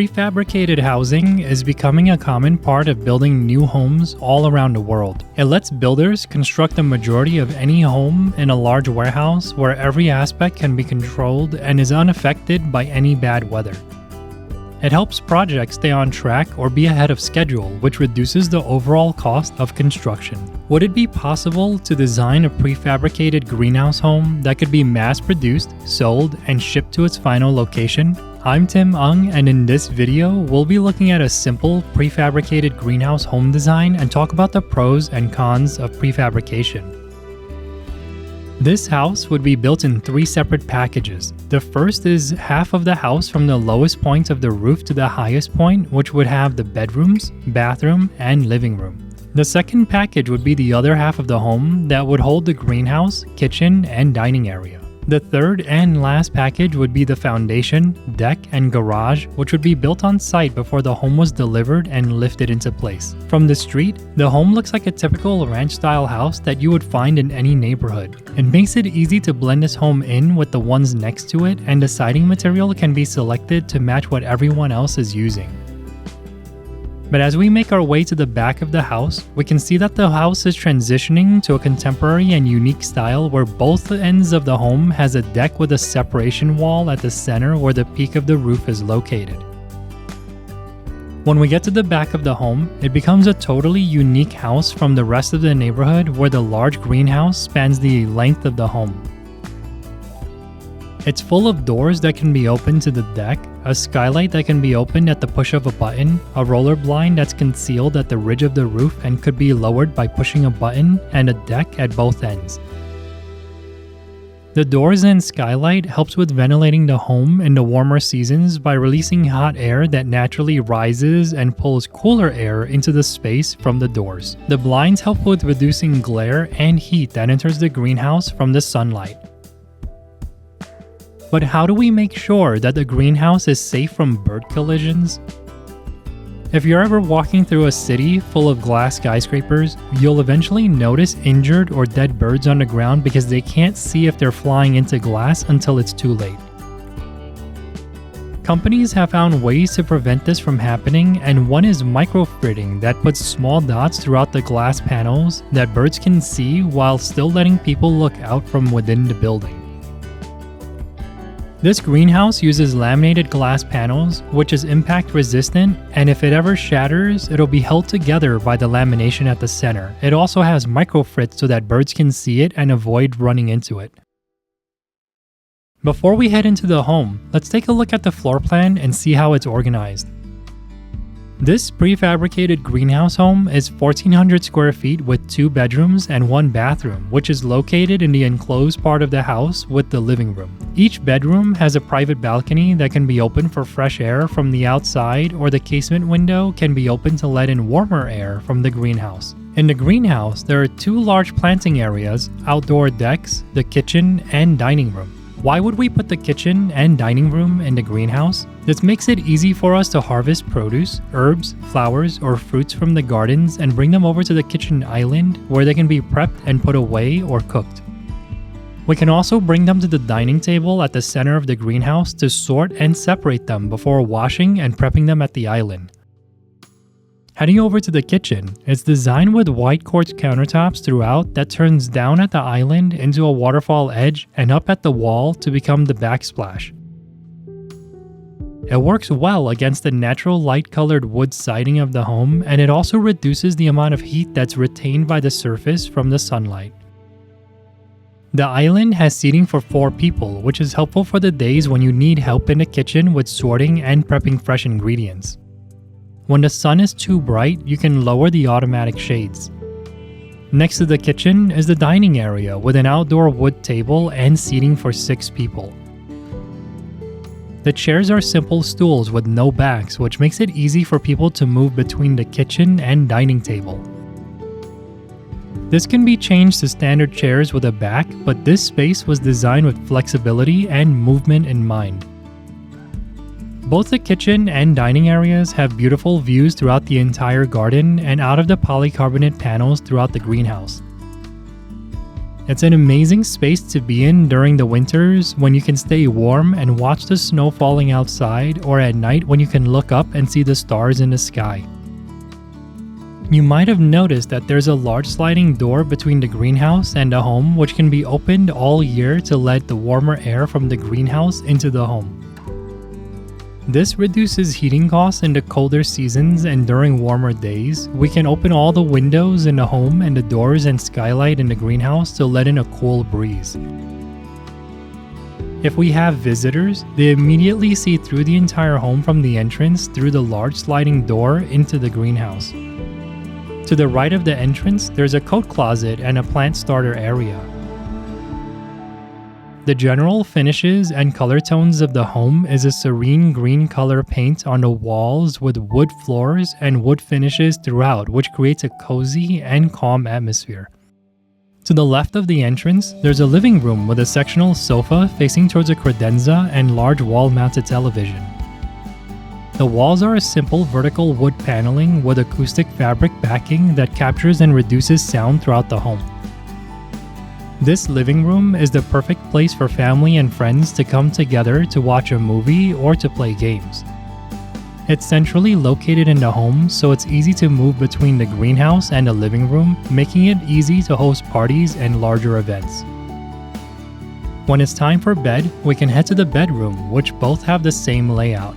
Prefabricated housing is becoming a common part of building new homes all around the world. It lets builders construct the majority of any home in a large warehouse where every aspect can be controlled and is unaffected by any bad weather. It helps projects stay on track or be ahead of schedule, which reduces the overall cost of construction. Would it be possible to design a prefabricated greenhouse home that could be mass-produced, sold, and shipped to its final location? I'm Tim Ung, and in this video, we'll be looking at a simple prefabricated greenhouse home design and talk about the pros and cons of prefabrication. This house would be built in 3 separate packages. The first is half of the house from the lowest point of the roof to the highest point, which would have the bedrooms, bathroom, and living room. The second package would be the other half of the home that would hold the greenhouse, kitchen, and dining area. The third and last package would be the foundation, deck, and garage, which would be built on site before the home was delivered and lifted into place. From the street, the home looks like a typical ranch-style house that you would find in any neighborhood. It makes it easy to blend this home in with the ones next to it, and the siding material can be selected to match what everyone else is using. But as we make our way to the back of the house, we can see that the house is transitioning to a contemporary and unique style where both ends of the home has a deck with a separation wall at the center where the peak of the roof is located. When we get to the back of the home, it becomes a totally unique house from the rest of the neighborhood where the large greenhouse spans the length of the home. It's full of doors that can be opened to the deck, a skylight that can be opened at the push of a button, a roller blind that's concealed at the ridge of the roof and could be lowered by pushing a button, and a deck at both ends. The doors and skylight helps with ventilating the home in the warmer seasons by releasing hot air that naturally rises and pulls cooler air into the space from the doors. The blinds help with reducing glare and heat that enters the greenhouse from the sunlight. But how do we make sure that the greenhouse is safe from bird collisions? If you're ever walking through a city full of glass skyscrapers, you'll eventually notice injured or dead birds on the ground because they can't see if they're flying into glass until it's too late. Companies have found ways to prevent this from happening, and one is microfritting that puts small dots throughout the glass panels that birds can see while still letting people look out from within the building. This greenhouse uses laminated glass panels, which is impact resistant, and if it ever shatters, it'll be held together by the lamination at the center. It also has microfrits so that birds can see it and avoid running into it. Before we head into the home, let's take a look at the floor plan and see how it's organized. This prefabricated greenhouse home is 1,400 square feet with 2 bedrooms and 1 bathroom, which is located in the enclosed part of the house with the living room. Each bedroom has a private balcony that can be opened for fresh air from the outside, or the casement window can be opened to let in warmer air from the greenhouse. In the greenhouse, there are 2 large planting areas, outdoor decks, the kitchen, and dining room. Why would we put the kitchen and dining room in the greenhouse? This makes it easy for us to harvest produce, herbs, flowers, or fruits from the gardens and bring them over to the kitchen island where they can be prepped and put away or cooked. We can also bring them to the dining table at the center of the greenhouse to sort and separate them before washing and prepping them at the island. Heading over to the kitchen, it's designed with white quartz countertops throughout that turns down at the island into a waterfall edge and up at the wall to become the backsplash. It works well against the natural light-colored wood siding of the home, and it also reduces the amount of heat that's retained by the surface from the sunlight. The island has seating for 4 people, which is helpful for the days when you need help in the kitchen with sorting and prepping fresh ingredients. When the sun is too bright, you can lower the automatic shades. Next to the kitchen is the dining area with an outdoor wood table and seating for 6 people. The chairs are simple stools with no backs, which makes it easy for people to move between the kitchen and dining table. This can be changed to standard chairs with a back, but this space was designed with flexibility and movement in mind. Both the kitchen and dining areas have beautiful views throughout the entire garden and out of the polycarbonate panels throughout the greenhouse. It's an amazing space to be in during the winters when you can stay warm and watch the snow falling outside, or at night when you can look up and see the stars in the sky. You might have noticed that there's a large sliding door between the greenhouse and the home, which can be opened all year to let the warmer air from the greenhouse into the home. This reduces heating costs in the colder seasons, and during warmer days, we can open all the windows in the home and the doors and skylight in the greenhouse to let in a cool breeze. If we have visitors, they immediately see through the entire home from the entrance through the large sliding door into the greenhouse. To the right of the entrance, there's a coat closet and a plant starter area. The general finishes and color tones of the home is a serene green color paint on the walls with wood floors and wood finishes throughout, which creates a cozy and calm atmosphere. To the left of the entrance, there's a living room with a sectional sofa facing towards a credenza and large wall-mounted television. The walls are a simple vertical wood paneling with acoustic fabric backing that captures and reduces sound throughout the home. This living room is the perfect place for family and friends to come together to watch a movie or to play games. It's centrally located in the home, so it's easy to move between the greenhouse and the living room, making it easy to host parties and larger events. When it's time for bed, we can head to the bedroom, which both have the same layout.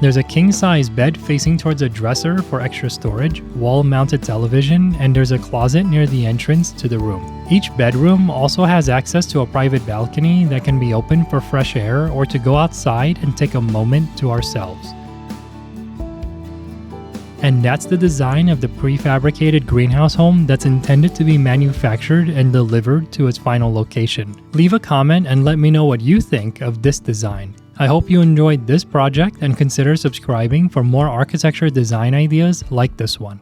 There's a king-size bed facing towards a dresser for extra storage, wall-mounted television, and there's a closet near the entrance to the room. Each bedroom also has access to a private balcony that can be opened for fresh air or to go outside and take a moment to ourselves. And that's the design of the prefabricated greenhouse home that's intended to be manufactured and delivered to its final location. Leave a comment and let me know what you think of this design. I hope you enjoyed this project and consider subscribing for more architecture design ideas like this one.